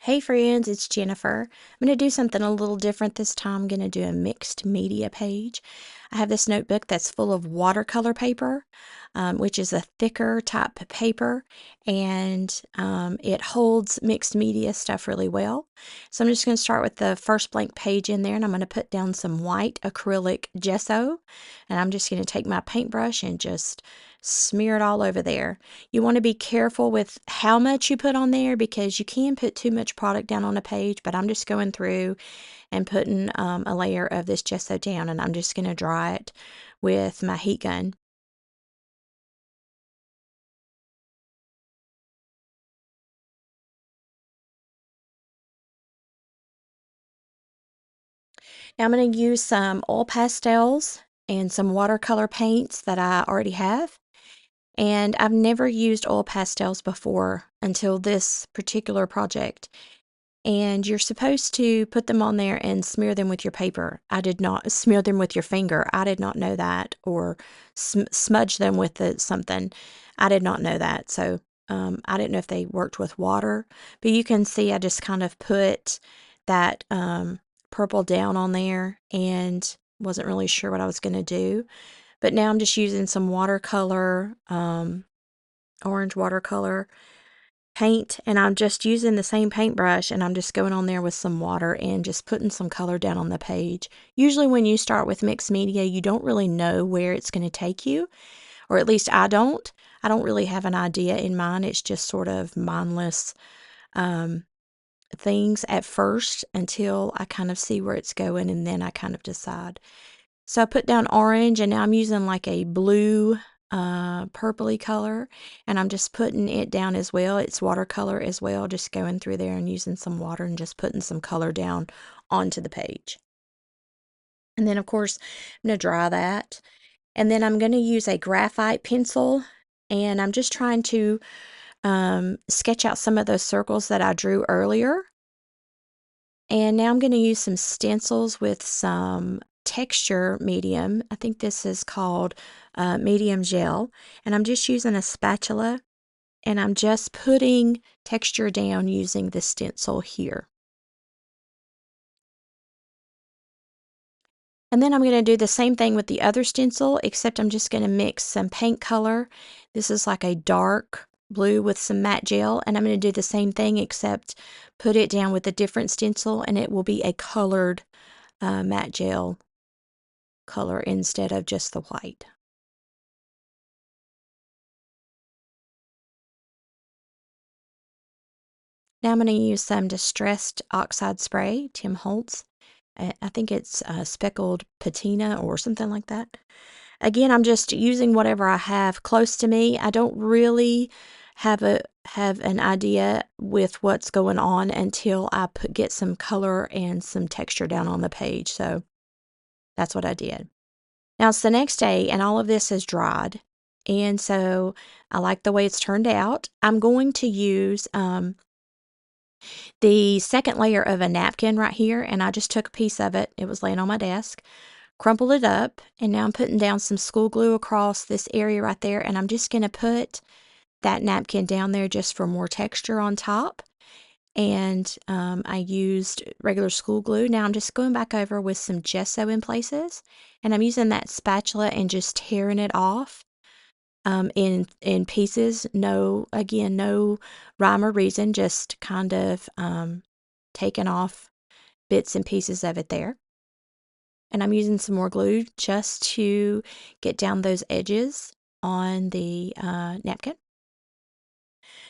Hey friends, it's Jennifer. I'm going to do something a little different this time. I'm going to do a mixed media page. I have this notebook that's full of watercolor paper, which is a thicker type paper, and it holds mixed media stuff really well. So I'm just going to start with the first blank page in there, and I'm going to put down some white acrylic gesso, and I'm just going to take my paintbrush and just smear it all over there. You want to be careful with how much you put on there because you can put too much product down on a page, but I'm just going through and putting a layer of this gesso down, and I'm just going to dry it with my heat gun. Now I'm going to use some oil pastels and some watercolor paints that I already have. And I've never used oil pastels before until this particular project. And you're supposed to put them on there and smear them with your paper. I did not smear them with your finger. I did not know that, or smudge them with something. I did not know that. So I didn't know if they worked with water. But you can see I just kind of put that purple down on there and wasn't really sure what I was going to do. But now I'm just using some watercolor, orange watercolor paint, and I'm just using the same paintbrush, and I'm just going on there with some water and just putting some color down on the page. Usually when you start with mixed media, you don't really know where it's going to take you, or at least I don't. I don't really have an idea in mind. It's just sort of mindless things at first until I kind of see where it's going, and then I kind of decide. So I put down orange, and now I'm using like a blue purpley color, and I'm just putting it down as well. It's watercolor as well, just going through there and using some water and just putting some color down onto the page. And then of course I'm going to dry that, and then I'm going to use a graphite pencil, and I'm just trying to sketch out some of those circles that I drew earlier. And now I'm going to use some stencils with some texture medium. I think this is called medium gel. And I'm just using a spatula, and I'm just putting texture down using the stencil here. And then I'm going to do the same thing with the other stencil, except I'm just going to mix some paint color. This is like a dark blue with some matte gel, and I'm going to do the same thing except put it down with a different stencil, and it will be a colored matte gel color instead of just the white. Now I'm going to use some Distressed Oxide Spray, Tim Holtz. I think it's speckled patina or something like that. Again, I'm just using whatever I have close to me. I don't really have an idea with what's going on until I get some color and some texture down on the page. So that's what I did. Now it's the next day, and all of this has dried, and so I like the way it's turned out. I'm going to use the second layer of a napkin right here, and I just took a piece of it. It was laying on my desk, crumpled it up, and now I'm putting down some school glue across this area right there, and I'm just going to put that napkin down there just for more texture on top. And I used regular school glue. Now I'm just going back over with some gesso in places, and I'm using that spatula and just tearing it off in pieces. No, again, no rhyme or reason, just kind of taking off bits and pieces of it there. And I'm using some more glue just to get down those edges on the napkin.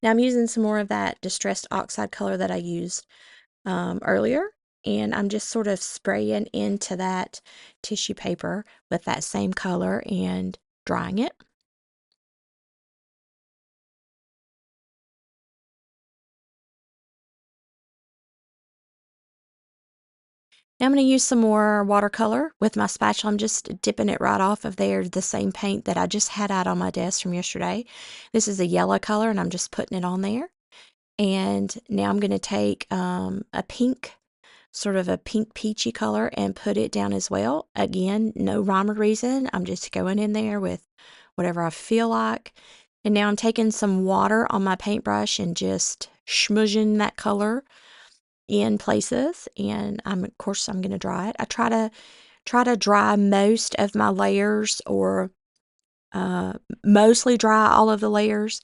Now I'm using some more of that Distressed Oxide color that I used earlier, and I'm just sort of spraying into that tissue paper with that same color and drying it. Now I'm going to use some more watercolor with my spatula. I'm just dipping it right off of there, the same paint that I just had out on my desk from yesterday. This is a yellow color, and I'm just putting it on there. And now I'm going to take a pink, sort of a pink peachy color, and put it down as well. Again, no rhyme or reason. I'm just going in there with whatever I feel like. And now I'm taking some water on my paintbrush and just smudging that color in places, and of course I'm going to dry it. I try to dry most of my layers, or mostly dry all of the layers.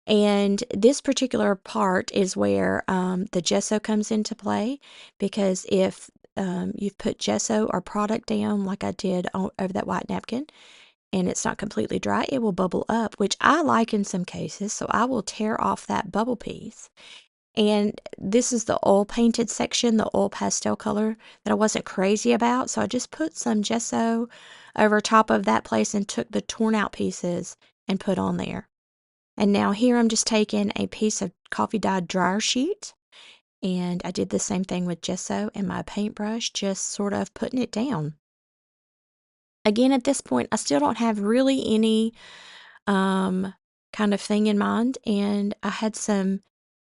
And this particular part is where the gesso comes into play, because if you've put gesso or product down like I did over that white napkin, and it's not completely dry, it will bubble up, which I like in some cases, so I will tear off that bubble piece. And this is the oil painted section, the oil pastel color that I wasn't crazy about, so I just put some gesso over top of that place and took the torn out pieces and put on there. And now here I'm just taking a piece of coffee dyed dryer sheet, and I did the same thing with gesso and my paintbrush, just sort of putting it down. Again, at this point, I still don't have really any kind of thing in mind, and I had some,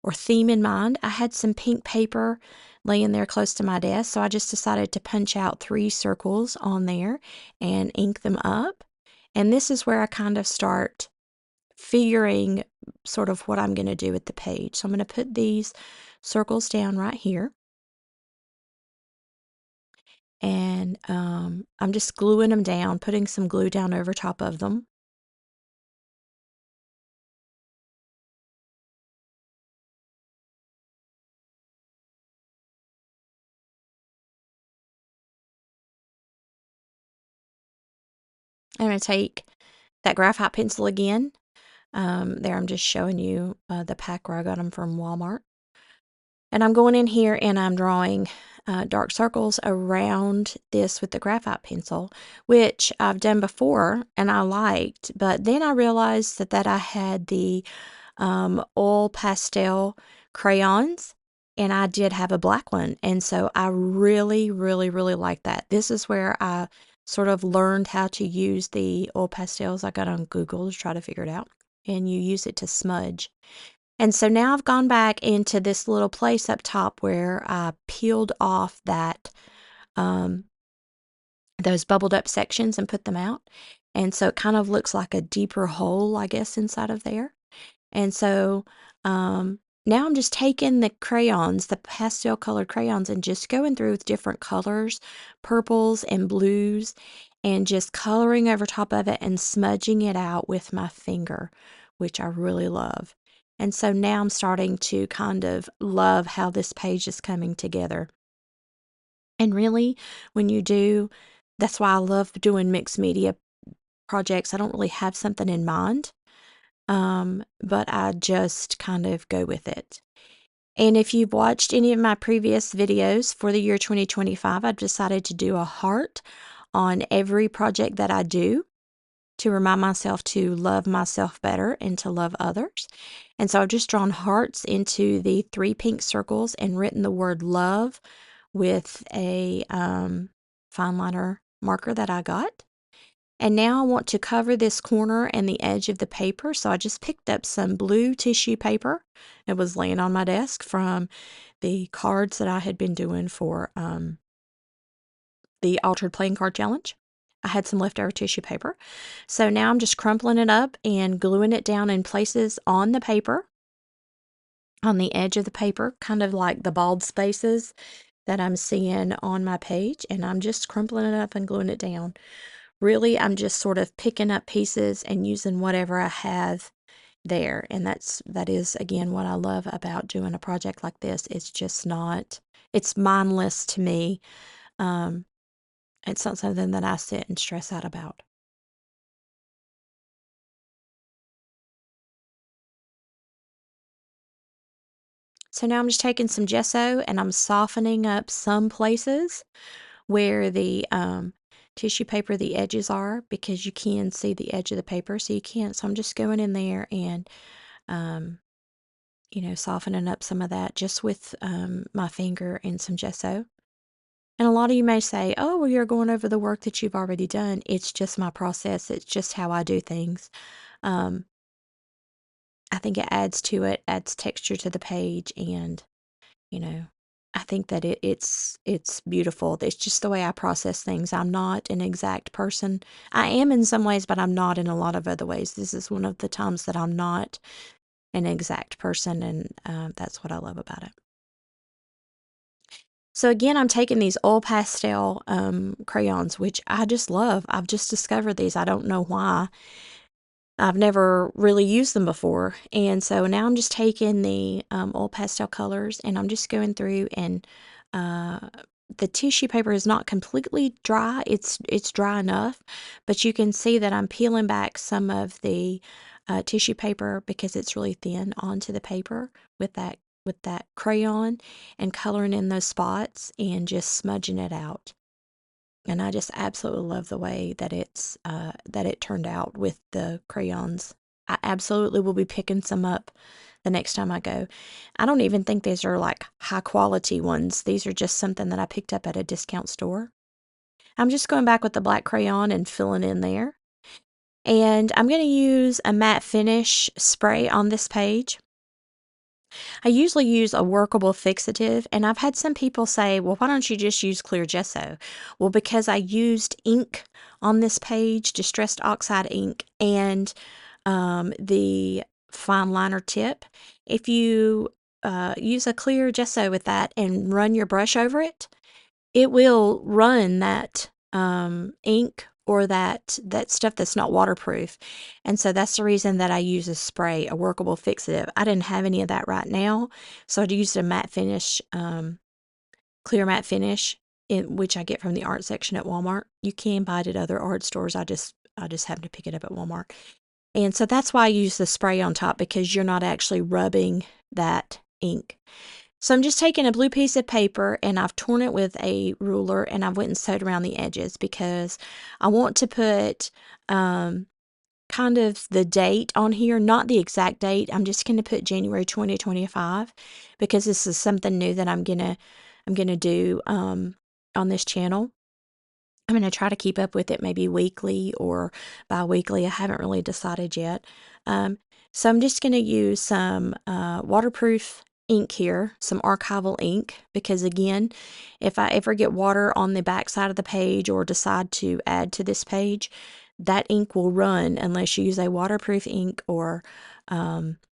or theme in mind. I had some pink paper laying there close to my desk, so I just decided to punch out 3 circles on there and ink them up. And this is where I kind of start figuring sort of what I'm going to do with the page. So I'm going to put these circles down right here, and I'm just gluing them down, putting some glue down over top of them. I'm going to take that graphite pencil again. There I'm just showing you the pack where I got them from Walmart. And I'm going in here and I'm drawing dark circles around this with the graphite pencil, which I've done before and I liked. But then I realized that I had the oil pastel crayons, and I did have a black one. And so I really, really, really like that. This is where I sort of learned how to use the oil pastels. I got on Google to try to figure it out. And you use it to smudge. And so now I've gone back into this little place up top where I peeled off that those bubbled up sections and put them out. And so it kind of looks like a deeper hole, I guess, inside of there. And so now I'm just taking the crayons, the pastel colored crayons, and just going through with different colors, purples and blues, and just coloring over top of it and smudging it out with my finger, which I really love. And so now I'm starting to kind of love how this page is coming together. And really, when you do, that's why I love doing mixed media projects. I don't really have something in mind, but I just kind of go with it. And if you've watched any of my previous videos for the year 2025, I've decided to do a heart on every project that I do to remind myself to love myself better and to love others. And so I've just drawn hearts into the 3 pink circles and written the word love with a fine liner marker that I got. And now I want to cover this corner and the edge of the paper, so I just picked up some blue tissue paper. It was laying on my desk from the cards that I had been doing for the Altered Playing Card Challenge. I had some leftover tissue paper. So now I'm just crumpling it up and gluing it down in places on the paper, on the edge of the paper, kind of like the bald spaces that I'm seeing on my page. And I'm just crumpling it up and gluing it down. Really, I'm just sort of picking up pieces and using whatever I have there. And that is again what I love about doing a project like this. It's just not, it's mindless to me. Um, it's not something that I sit and stress out about. So now I'm just taking some gesso and I'm softening up some places where the tissue paper, the edges are, because you can see the edge of the paper, so you can't. So I'm just going in there and um, softening up some of that just with my finger and some gesso. And a lot of you may say, oh, well, you're going over the work that you've already done. It's just my process. It's just how I do things. Um, I think it adds to it, adds texture to the page, and you know, I think that it's beautiful. It's just the way I process things. I'm not an exact person. I am in some ways, but I'm not in a lot of other ways. This is one of the times that I'm not an exact person, and that's what I love about it. So again, I'm taking these oil pastel crayons, which I just love. I've just discovered these. I don't know why. I've never really used them before. And so now I'm just taking the oil pastel colors and I'm just going through and the tissue paper is not completely dry. It's dry enough, but you can see that I'm peeling back some of the tissue paper because it's really thin onto the paper with that crayon and coloring in those spots and just smudging it out. And I just absolutely love the way that that it turned out with the crayons. I absolutely will be picking some up the next time I go. I don't even think these are like high quality ones. These are just something that I picked up at a discount store. I'm just going back with the black crayon and filling in there. And I'm going to use a matte finish spray on this page. I usually use a workable fixative, and I've had some people say, well, why don't you just use clear gesso? Well, because I used ink on this page, distressed oxide ink, and the fine liner tip. If you use a clear gesso with that and run your brush over it, it will run that ink or that stuff that's not waterproof. And so that's the reason that I use a spray, a workable fixative. I didn't have any of that right now, so I used a matte finish, clear matte finish, which I get from the art section at Walmart. You can buy it at other art stores. I just happened to pick it up at Walmart. And so that's why I use the spray on top, because you're not actually rubbing that ink. So I'm just taking a blue piece of paper and I've torn it with a ruler and I've went and sewed around the edges because I want to put kind of the date on here, not the exact date. I'm just going to put January 2025 because this is something new that I'm gonna do on this channel. I'm going to try to keep up with it maybe weekly or bi-weekly. I haven't really decided yet. So I'm just going to use some waterproof ink here, some archival ink, because again, if I ever get water on the back side of the page or decide to add to this page, that ink will run unless you use a waterproof ink or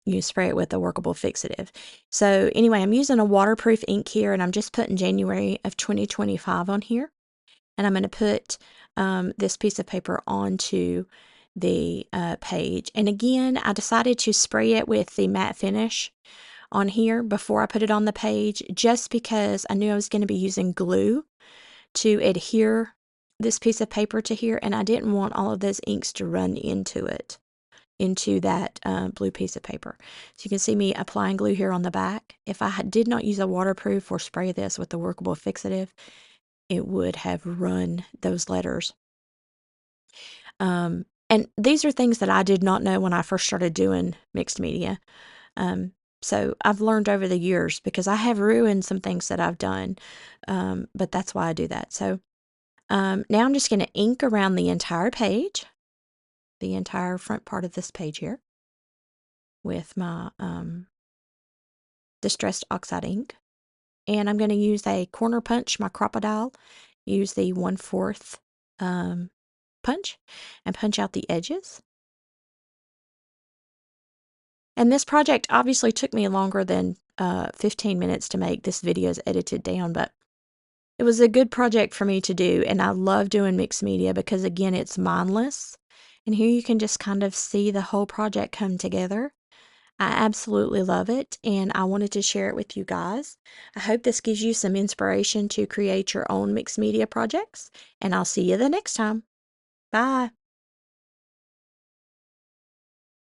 you spray it with a workable fixative. So anyway, I'm using a waterproof ink here and I'm just putting January of 2025 on here. And I'm going to put this piece of paper onto the page. And again, I decided to spray it with the matte finish on here before I put it on the page, just because I knew I was going to be using glue to adhere this piece of paper to here, and I didn't want all of those inks to run into it, into that blue piece of paper. So you can see me applying glue here on the back. If I did not use a waterproof or spray this with the workable fixative, it would have run those letters. And these are things that I did not know when I first started doing mixed media. So I've learned over the years because I have ruined some things that I've done, but that's why I do that. So now I'm just going to ink around the entire page, the entire front part of this page here with my distressed oxide ink. And I'm going to use a corner punch, my Crop-A-Dile, use the 1/4 punch and punch out the edges. And this project obviously took me longer than 15 minutes to make. This video is edited down, but it was a good project for me to do. And I love doing mixed media because, again, it's mindless. And here you can just kind of see the whole project come together. I absolutely love it, and I wanted to share it with you guys. I hope this gives you some inspiration to create your own mixed media projects, and I'll see you the next time. Bye.